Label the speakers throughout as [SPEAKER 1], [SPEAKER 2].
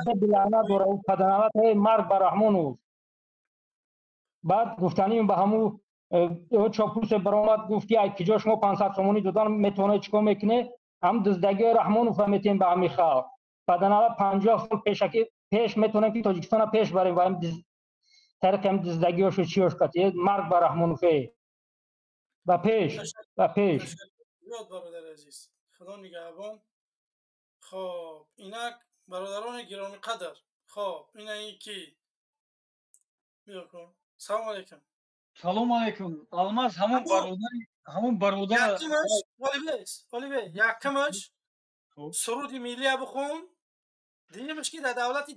[SPEAKER 1] بلعنت داره و پدنوت مرگ بر رحمانو. بعد گفتنیم به همو چاپوس برآمد گفتی ای که جا شما 500 تومانی دادن میتونه چیکار میکنه هم دزدگی رحمانو فهمیتیم به همین خلق پدنوت 50 سال پیش میتونه که تاجیکستان پیش بریم و هم طریق هم دزدگیاشو چیاش کتی مرگ بر رحمانو فی و پیش
[SPEAKER 2] یاد برادر عزیز خدا نگهبان. خب اینک برادران گرامی قدر خب اینایی که بیا کن. سلام علیکم.
[SPEAKER 3] سلام علیکم. الماس همون برادر
[SPEAKER 2] یکمش ولی یکمش سرود ملی بخون دیگه‌مش که در دولت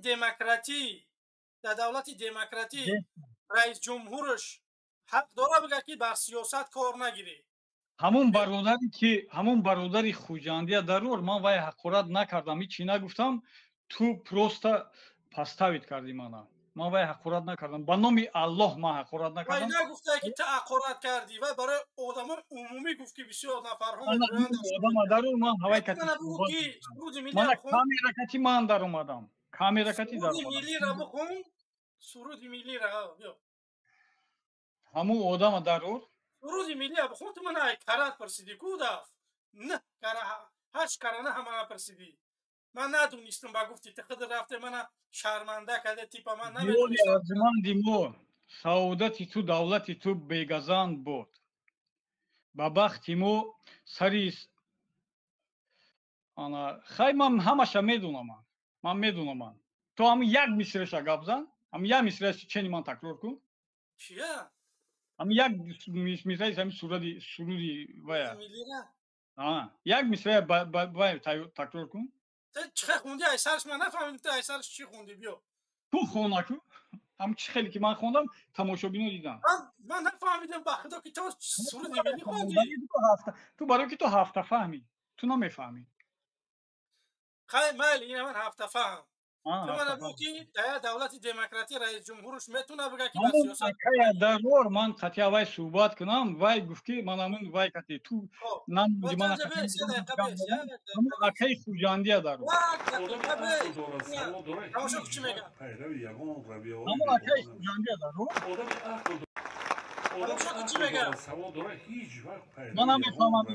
[SPEAKER 2] دموکراتی رئیس جمهورش حق داره بگه که بر سیاست کار نگیری.
[SPEAKER 3] همون برادری خوجندی дарур ман вай ҳақорат накардам ҳичи нагуфтам ту просто поставит кардӣ ман вай ҳақорат накардам ба номи аллоҳ ман ҳақорат накардам.
[SPEAKER 2] وای نگفته که تو ҳақорат کردی و برای آدمان عمومی گفت که بسیار نفرها
[SPEAKER 3] одама дарур ман ҳавай кати ман камеракати ман дар омадам камеракати дар
[SPEAKER 2] суруди милли ра бё
[SPEAKER 3] ҳамун одама дарур
[SPEAKER 2] суруди милли бخون. تو من ای карат پرسیدی کوداف نه کара هاش карана ҳама پرسیدی من ندونستم با گفتی تقدر رفته من شرمنده کرده تیپا من
[SPEAKER 3] نمیدونستم. سعادتی تو دولتی تو بگزند بود ба бахти мо сари ана хай ман ҳамаша медунам то ҳамин як мисраша гап зан ҳамин як мисраи чени ман такрор кун
[SPEAKER 2] чия
[SPEAKER 3] ҳамин як мисраи ҳамин суруди вая як мисраи вая такрор кун
[SPEAKER 2] чӣ хунди айсараш ман нафаҳмидам ту айсараш чӣ хунди биё
[SPEAKER 3] ту хона ку ҳамин чӣ хеле ки ман хондам тамошобино дидам
[SPEAKER 2] ман нафаҳмидам ба худо ки то суруди милли хонди
[SPEAKER 3] ту барои ки ту ҳафта фаҳмӣ ту намефаҳмӣ
[SPEAKER 2] хай майли ина ман ҳафта фаҳм ту мана бу ки дар давлати демократӣ раис ҷумҳурш метуна бигӯяд ки ба сиёсат
[SPEAKER 3] дарор ман қатъи вай суҳбат кунам вай гуфт ки ман ҳамун вай қатъи ту намуди ман акаи хуҷандия дарор
[SPEAKER 2] тамошо ки чӣ мегӯяд
[SPEAKER 3] ҳамун акаи хуҷандия дарор
[SPEAKER 2] тамошо ки чӣ мегӯяд
[SPEAKER 3] ман намефаҳмам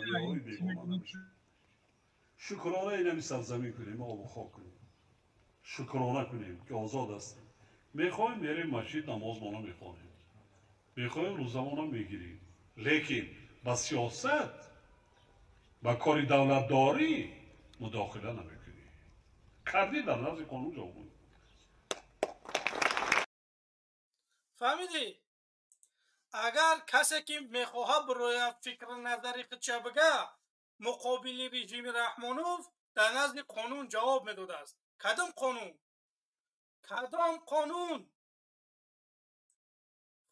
[SPEAKER 4] شکرانه اینمی سرزمین کنیم آب و خاک کنیم شکرانه کنیم که آزاد هستیم میخوایم میریم مسجد نماز مانا میخوانیم میخوایم روزمانا میگیریم لیکن با سیاست با کاری دولتداری مداخله نمیکنیم کردی در نزد قانون جامعه
[SPEAKER 2] فهمیدی اگر کسی که میخواه برای فکر نظری خودش بگه مقابل رژیم رحمانوف در نزد قانون جواب میداده است. کدام قانون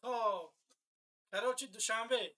[SPEAKER 2] خب کراچی دوشنبه